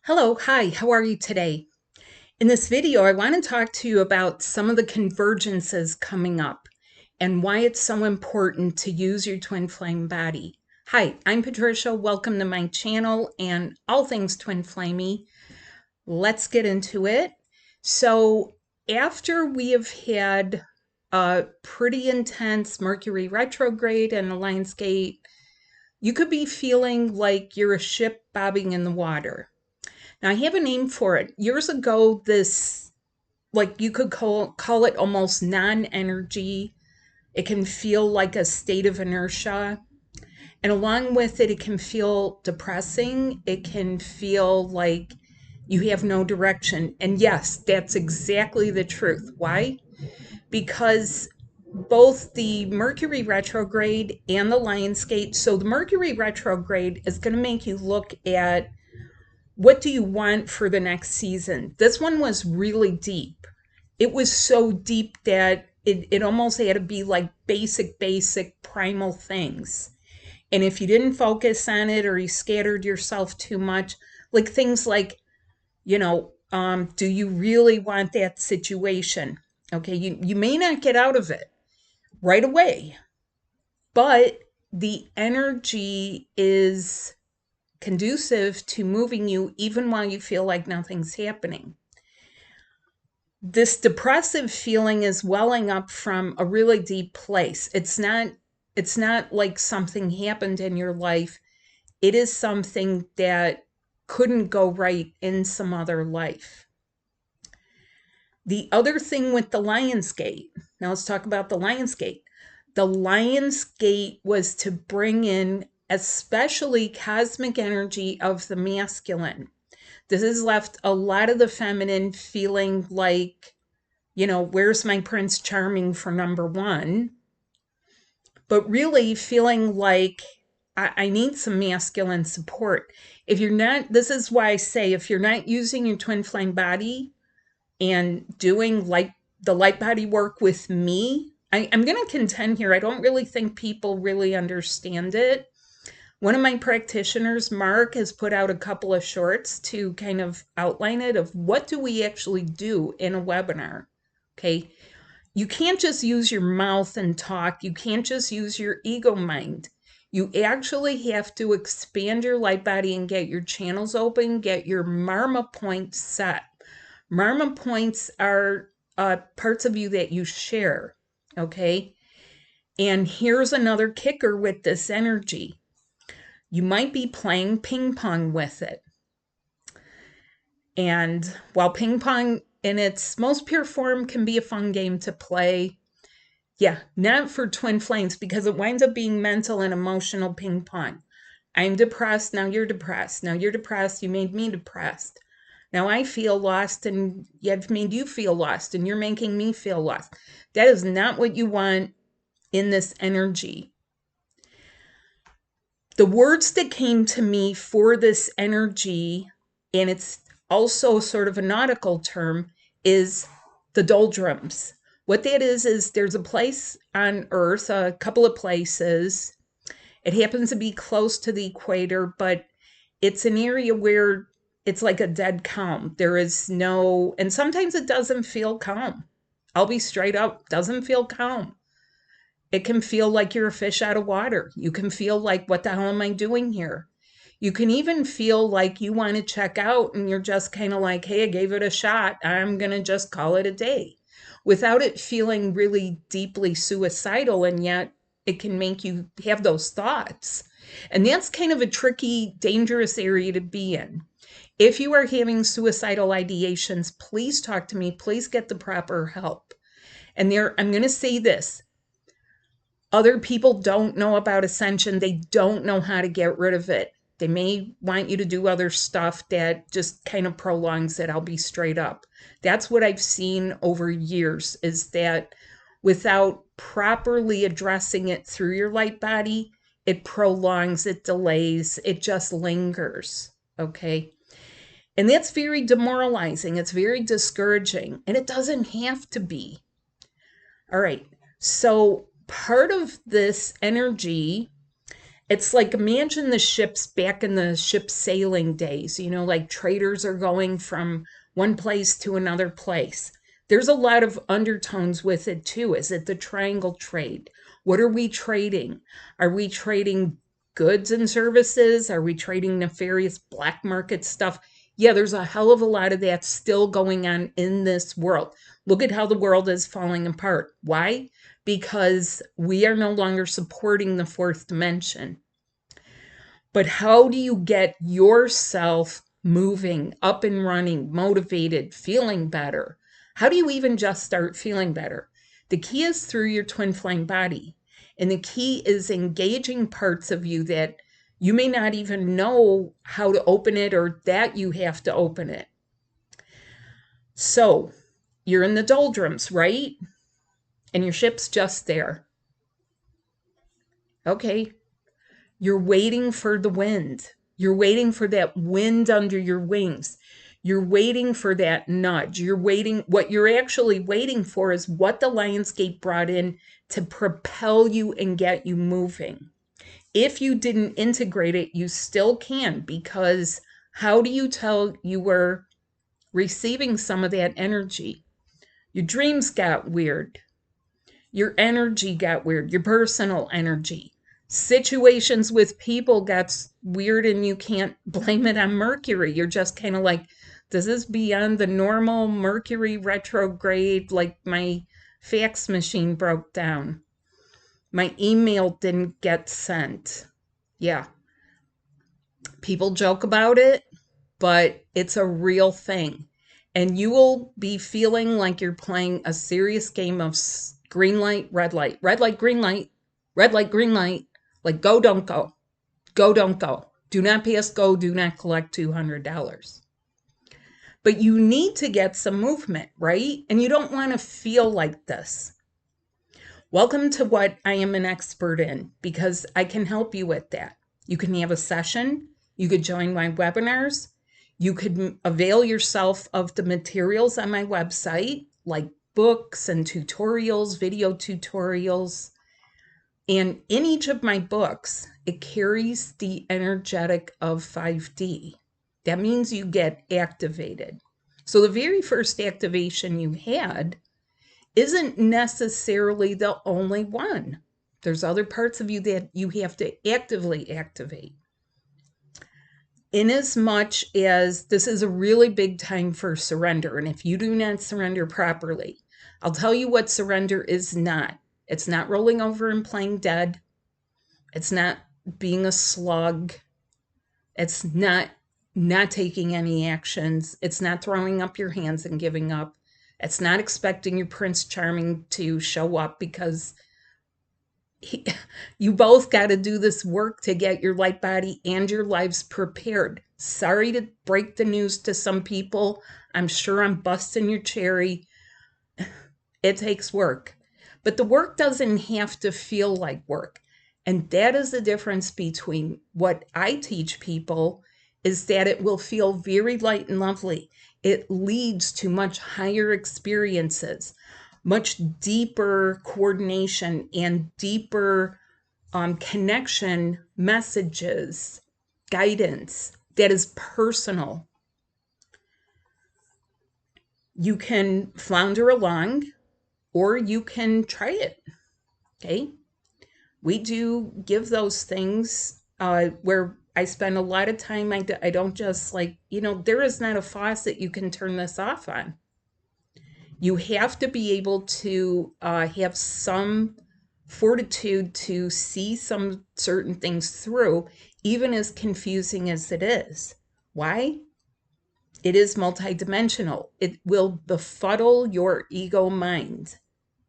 Hello, hi, how are you today? In this video, I want to talk to you about some of the convergences coming up and why it's so important to use your twin flame body. Hi, I'm Patricia. Welcome to my channel and all things twin flamey. Let's get into it. So, after we have had a pretty intense Mercury retrograde and the Lions Gate, you could be feeling like you're a ship bobbing in the water. Now, I have a name for it. Years ago, this, like you could call it almost non-energy. It can feel like a state of inertia. And along with it, it can feel depressing. It can feel like you have no direction. And yes, that's exactly the truth. Why? Because both the Mercury retrograde and the Lions Gate, so the Mercury retrograde is going to make you look at what do you want for the next season? This one was really deep. It was so deep that it almost had to be like basic primal things. And if you didn't focus on it or you scattered yourself too much, like things like, do you really want that situation? Okay, you may not get out of it right away, but the energy is conducive to moving you even while you feel like nothing's happening. This depressive feeling is welling up from a really deep place. It's not like something happened in your life. It is something that couldn't go right in some other life. The other thing with the Lion's Gate, now let's talk about the Lion's Gate. The Lion's Gate was to bring in especially cosmic energy of the masculine. This has left a lot of the feminine feeling like, where's my Prince Charming for number one? But really feeling like I need some masculine support. If you're not, this is why I say, if you're not using your twin flame body and doing like the light body work with me, I'm going to contend here. I don't really think people really understand it. One of my practitioners, Mark, has put out a couple of shorts to kind of outline it of what do we actually do in a webinar. Okay. You can't just use your mouth and talk. You can't just use your ego mind. You actually have to expand your light body and get your channels open, get your Marma points set. Marma points are parts of you that you share. Okay. And here's another kicker with this energy. You might be playing ping pong with it. And while ping pong in its most pure form can be a fun game to play, yeah, not for twin flames because it winds up being mental and emotional ping pong. I'm depressed, now you're depressed. Now you're depressed, you made me depressed. Now I feel lost and I've made you feel lost and you're making me feel lost. That is not what you want in this energy. The words that came to me for this energy, and it's also sort of a nautical term, is the doldrums. What that is there's a place on Earth, a couple of places. It happens to be close to the equator, but it's an area where it's like a dead calm. There is no, and sometimes it doesn't feel calm. I'll be straight up, doesn't feel calm. It can feel like you're a fish out of water. You can feel like, what the hell am I doing here? You can even feel like you want to check out and you're just kind of like, hey, I gave it a shot. I'm going to just call it a day without it feeling really deeply suicidal. And yet it can make you have those thoughts. And that's kind of a tricky, dangerous area to be in. If you are having suicidal ideations, please talk to me. Please get the proper help. And I'm going to say this. Other people don't know about ascension. They don't know how to get rid of it. They may want you to do other stuff that just kind of prolongs it. I'll be straight up. That's what I've seen over years, is that without properly addressing it through your light body, it prolongs, it delays, it just lingers. Okay. And that's very demoralizing. It's very discouraging. And it doesn't have to be. All right. So part of this energy, It's like, imagine the ships back in the ship sailing days, like traders are going from one place to another place. There's a lot of undertones with it too. Is it the triangle trade? What are we trading? Are we trading goods and services? Are we trading nefarious black market stuff? Yeah, there's a hell of a lot of that still going on in this world. Look at how the world is falling apart. Why? Because we are no longer supporting the fourth dimension. But how do you get yourself moving, up and running, motivated, feeling better? How do you even just start feeling better? The key is through your twin flame body. And the key is engaging parts of you that you may not even know how to open it or that you have to open it. So you're in the doldrums, right? And your ship's just there. Okay. You're waiting for the wind. You're waiting for that wind under your wings. You're waiting for that nudge. What you're actually waiting for is what the Lionsgate brought in to propel you and get you moving. If you didn't integrate it, you still can, because how do you tell you were receiving some of that energy? Your dreams got weird. Your energy got weird, your personal energy. Situations with people got weird, and you can't blame it on Mercury. You're just kind of like, this is beyond the normal Mercury retrograde. Like, my fax machine broke down. My email didn't get sent. Yeah. People joke about it, but it's a real thing. And you will be feeling like you're playing a serious game of green light, red light, green light, red light, green light. Like, go, don't go. Go, don't go. Do not pass go. Do not collect $200. But you need to get some movement, right? And you don't want to feel like this. Welcome to what I am an expert in, because I can help you with that. You can have a session. You could join my webinars. You could avail yourself of the materials on my website, like books and tutorials, video tutorials. And in each of my books, it carries the energetic of 5D. That means you get activated. So the very first activation you had isn't necessarily the only one. There's other parts of you that you have to actively activate. Inasmuch as this is a really big time for surrender, and if you do not surrender properly, I'll tell you what surrender is not. It's not rolling over and playing dead. It's not being a slug. It's not taking any actions. It's not throwing up your hands and giving up. It's not expecting your Prince Charming to show up, because you both got to do this work to get your light body and your lives prepared. Sorry to break the news to some people. I'm sure I'm busting your cherry. It takes work. But the work doesn't have to feel like work. And that is the difference between what I teach people, is that it will feel very light and lovely. It leads to much higher experiences, much deeper coordination and deeper connection, messages, guidance that is personal. You can flounder along, or you can try it. Okay. We do give those things where I spend a lot of time. I don't just like, there is not a faucet you can turn this off on. You have to be able to have some fortitude to see some certain things through, even as confusing as it is. Why? It is multidimensional. It will befuddle your ego mind.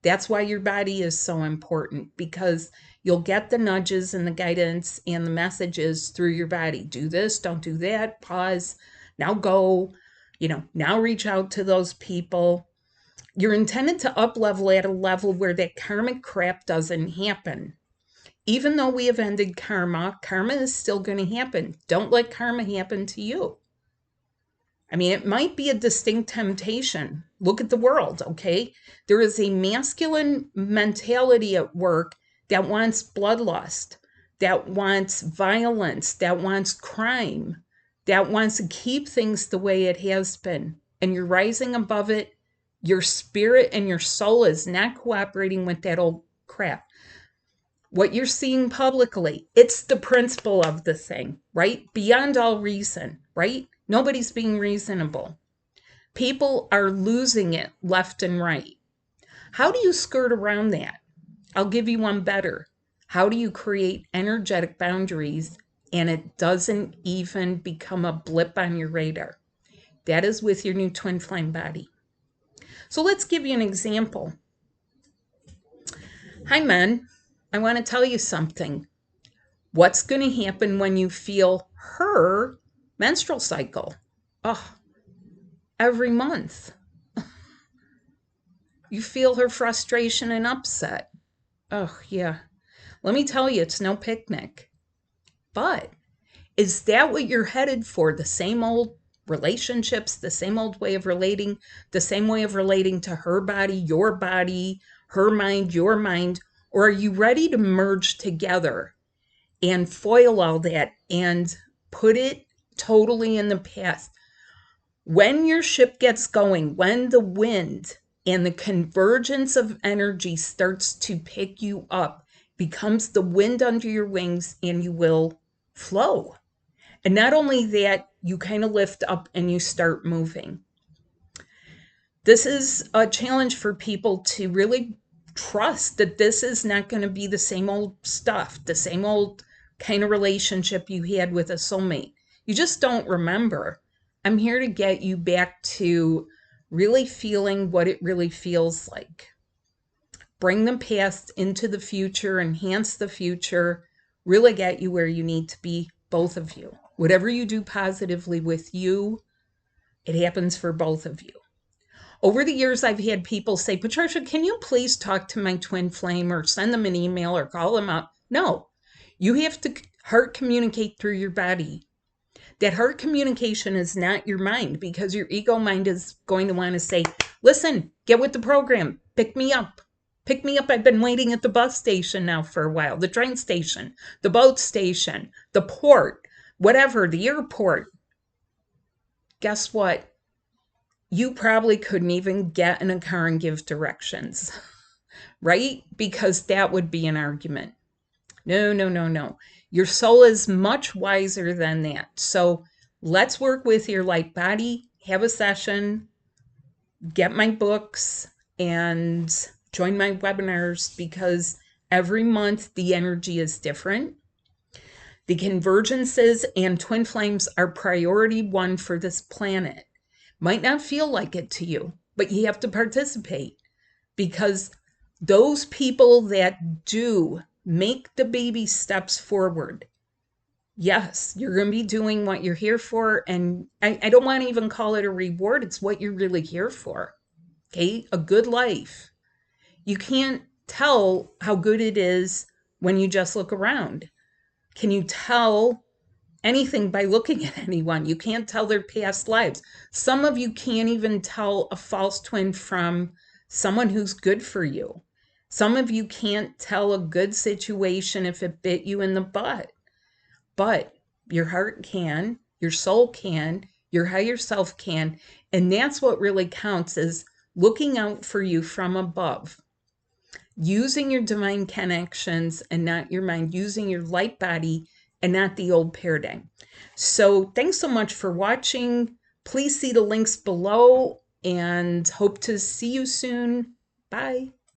That's why your body is so important, because you'll get the nudges and the guidance and the messages through your body. Do this, don't do that, pause, now go, now reach out to those people. You're intended to up-level at a level where that karmic crap doesn't happen. Even though we have ended karma, karma is still going to happen. Don't let karma happen to you. I mean, it might be a distinct temptation. Look at the world, okay? There is a masculine mentality at work that wants bloodlust, that wants violence, that wants crime, that wants to keep things the way it has been, and you're rising above it, your spirit and your soul is not cooperating with that old crap. What you're seeing publicly, it's the principle of the thing, right? Beyond all reason, right? Nobody's being reasonable. People are losing it left and right. How do you skirt around that? I'll give you one better. How do you create energetic boundaries and it doesn't even become a blip on your radar? That is with your new twin flame body. So let's give you an example. Hi, men. I want to tell you something. What's going to happen when you feel her menstrual cycle? Oh, every month. You feel her frustration and upset. Oh, yeah. Let me tell you, it's no picnic. But is that what you're headed for? The same old relationships, the same old way of relating, the same way of relating to her body, her mind, your mind? Or are you ready to merge together and foil all that and put it totally in the past? When your ship gets going, when the wind and the convergence of energy starts to pick you up, becomes the wind under your wings, and you will flow. And not only that, you kind of lift up and you start moving. This is a challenge for people to really trust that this is not going to be the same old stuff, the same old kind of relationship you had with a soulmate. You just don't remember. I'm here to get you back to really feeling what it really feels like. Bring the past into the future, enhance the future, really get you where you need to be, both of you. Whatever you do positively with you, it happens for both of you. Over the years, I've had people say, Patricia, can you please talk to my twin flame or send them an email or call them up? No, you have to heart communicate through your body. That heart communication is not your mind, because your ego mind is going to want to say, listen, get with the program, pick me up. Pick me up. I've been waiting at the bus station now for a while, the train station, the boat station, the port, whatever, the airport. Guess what? You probably couldn't even get in a car and give directions, right? Because that would be an argument. No, no, no, no. Your soul is much wiser than that. So let's work with your light body, have a session, get my books, and join my webinars, because every month the energy is different. The convergences and twin flames are priority one for this planet. Might not feel like it to you, but you have to participate, because those people that do make the baby steps forward, yes, you're going to be doing what you're here for. And I don't want to even call it a reward. It's what you're really here for. Okay, a good life. You can't tell how good it is when you just look around. Can you tell anything by looking at anyone? You can't tell their past lives. Some of you can't even tell a false twin from someone who's good for you. Some of you can't tell a good situation if it bit you in the butt. But your heart can, your soul can, your higher self can. And that's what really counts, is looking out for you from above. Using your divine connections and not your mind, using your light body and not the old paradigm. So thanks so much for watching. Please see the links below and hope to see you soon. Bye.